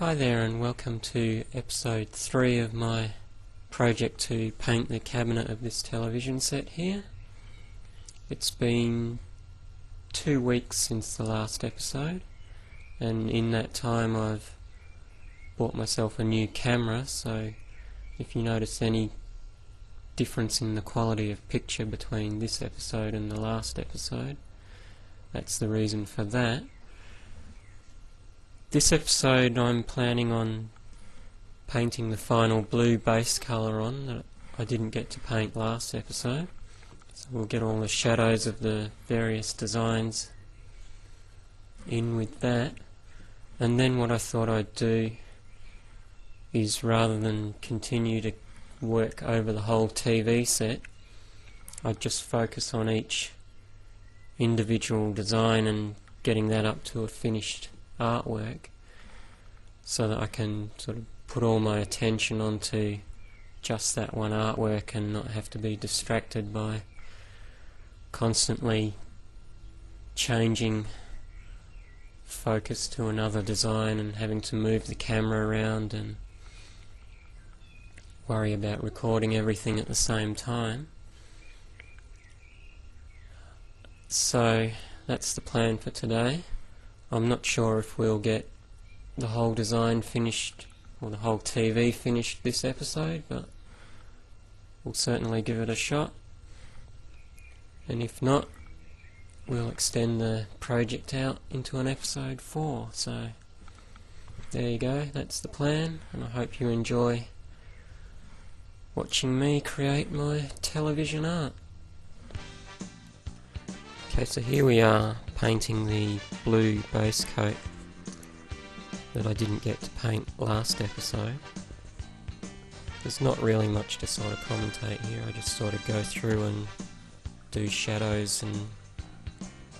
Hi there and welcome to episode 3 of my project to paint the cabinet of this television set here. It's been 2 weeks since the last episode, and in that time I've bought myself a new camera, so if you notice any difference in the quality of picture between this episode and the last episode, that's the reason for that. This episode I'm planning on painting the final blue base colour on that I didn't get to paint last episode. So we'll get all the shadows of the various designs in with that. And then what I thought I'd do is, rather than continue to work over the whole TV set, I'd just focus on each individual design and getting that up to a finished artwork, so that I can sort of put all my attention onto just that one artwork and not have to be distracted by constantly changing focus to another design and having to move the camera around and worry about recording everything at the same time. So that's the plan for today. I'm not sure if we'll get the whole design finished, or the whole TV finished this episode, but we'll certainly give it a shot. And if not, we'll extend the project out into an episode 4. So there you go, that's the plan, and I hope you enjoy watching me create my television art. Okay, so here we are painting the blue base coat that I didn't get to paint last episode. There's not really much to sort of commentate here. I just sort of go through and do shadows and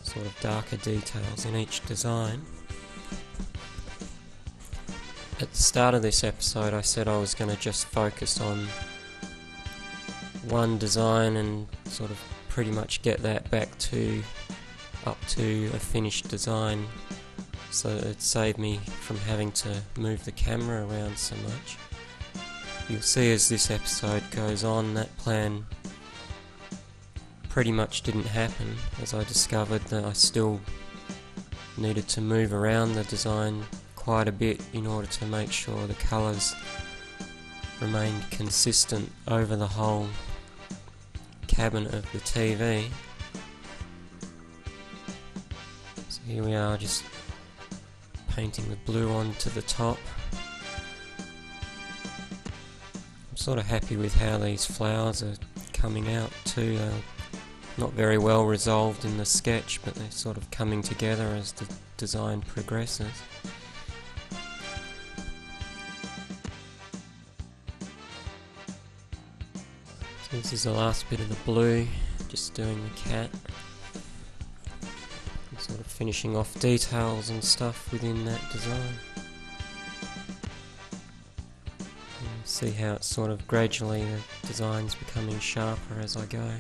sort of darker details in each design. At the start of this episode I said I was going to just focus on one design and sort of pretty much get that back up to a finished design, so that it'd save me from having to move the camera around so much. You'll see as this episode goes on that plan pretty much didn't happen, as I discovered that I still needed to move around the design quite a bit in order to make sure the colours remained consistent over the whole cabinet of the TV. So here we are, just painting the blue onto the top. I'm sort of happy with how these flowers are coming out too. They're not very well resolved in the sketch, but they're sort of coming together as the design progresses. So this is the last bit of the blue, just doing the cat. And sort of finishing off details and stuff within that design. And see how it's sort of gradually, the design's becoming sharper as I go.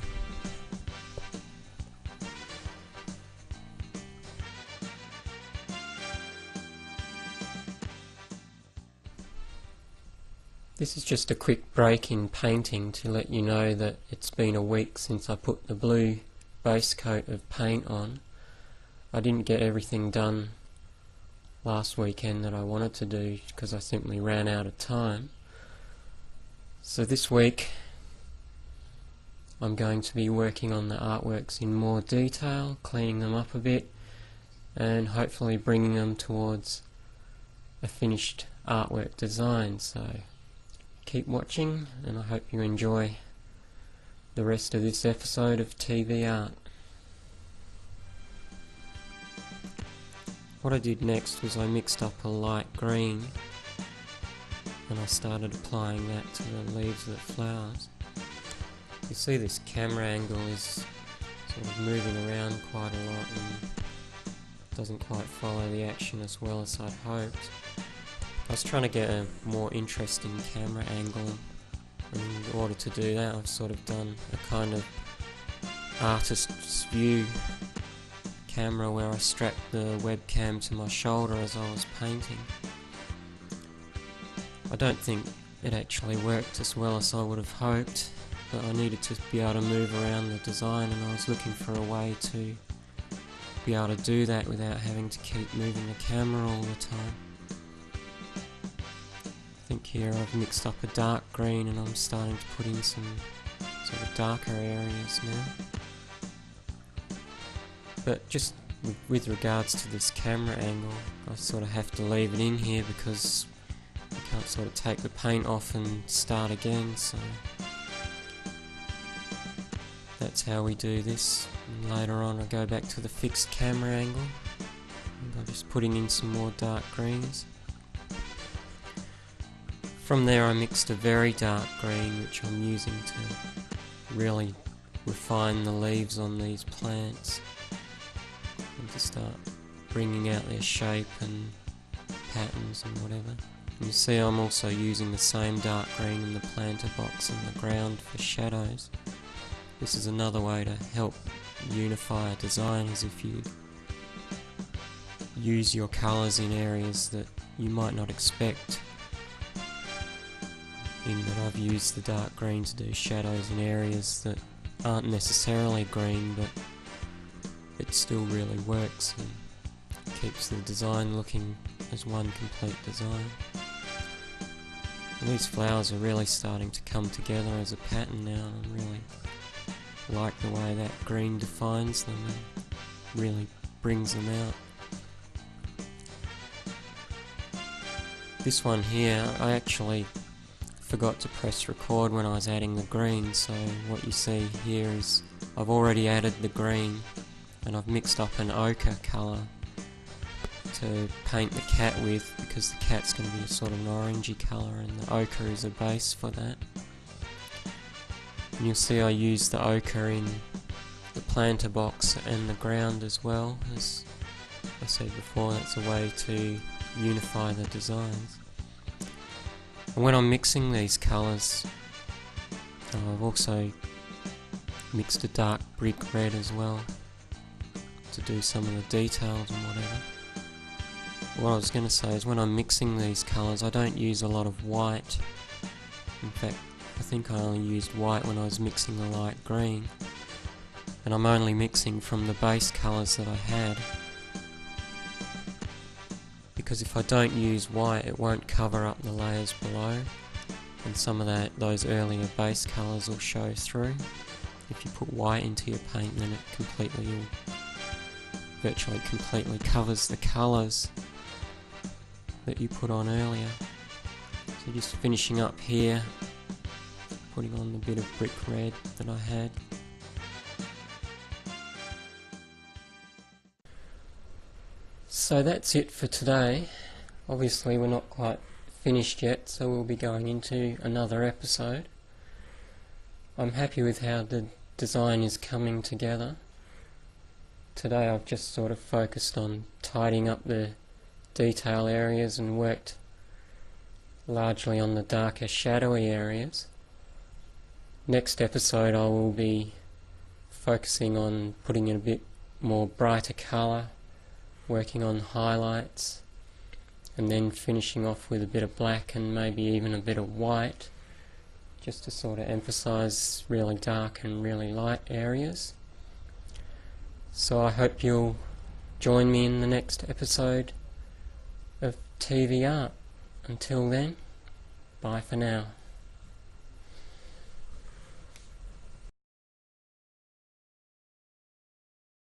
This is just a quick break in painting to let you know that it's been a week since I put the blue base coat of paint on. I didn't get everything done last weekend that I wanted to do because I simply ran out of time. So this week I'm going to be working on the artworks in more detail, cleaning them up a bit, and hopefully bringing them towards a finished artwork design. So keep watching, and I hope you enjoy the rest of this episode of TV Art. What I did next was I mixed up a light green and I started applying that to the leaves of the flowers. You see this camera angle is sort of moving around quite a lot and doesn't quite follow the action as well as I'd hoped. I was trying to get a more interesting camera angle, and in order to do that I've sort of done a kind of artist's view camera where I strapped the webcam to my shoulder as I was painting. I don't think it actually worked as well as I would have hoped, but I needed to be able to move around the design, and I was looking for a way to be able to do that without having to keep moving the camera all the time. I think here I've mixed up a dark green and I'm starting to put in some sort of darker areas now. But just with regards to this camera angle, I sort of have to leave it in here because you can't sort of take the paint off and start again, so that's how we do this. And later on I go back to the fixed camera angle and I'm just putting in some more dark greens. From there I mixed a very dark green which I'm using to really refine the leaves on these plants and to start bringing out their shape and patterns and whatever. And you see I'm also using the same dark green in the planter box and the ground for shadows. This is another way to help unify a design, is if you use your colours in areas that you might not expect. In that I've used the dark green to do shadows in areas that aren't necessarily green, but it still really works and keeps the design looking as one complete design. And these flowers are really starting to come together as a pattern now, and I really like the way that green defines them and really brings them out. This one here, I actually forgot to press record when I was adding the green, so what you see here is I've already added the green and I've mixed up an ochre colour to paint the cat with, because the cat's going to be a sort of an orangey colour and the ochre is a base for that. And you'll see I use the ochre in the planter box and the ground as well. As I said before, that's a way to unify the designs. And when I'm mixing these colours, I've also mixed a dark brick red as well to do some of the details and whatever. What I was going to say is when I'm mixing these colours I don't use a lot of white. In fact, I think I only used white when I was mixing the light green, and I'm only mixing from the base colours that I had, because if I don't use white it won't cover up the layers below and some of those earlier base colours will show through. If you put white into your paint then it virtually completely covers the colours that you put on earlier. So just finishing up here, putting on the bit of brick red that I had. So that's it for today. Obviously we're not quite finished yet, so we'll be going into another episode. I'm happy with how the design is coming together. Today I've just sort of focused on tidying up the detail areas and worked largely on the darker shadowy areas. Next episode I will be focusing on putting in a bit more brighter colour, working on highlights, and then finishing off with a bit of black and maybe even a bit of white, just to sort of emphasise really dark and really light areas. So I hope you'll join me in the next episode of TV Art. Until then, bye for now.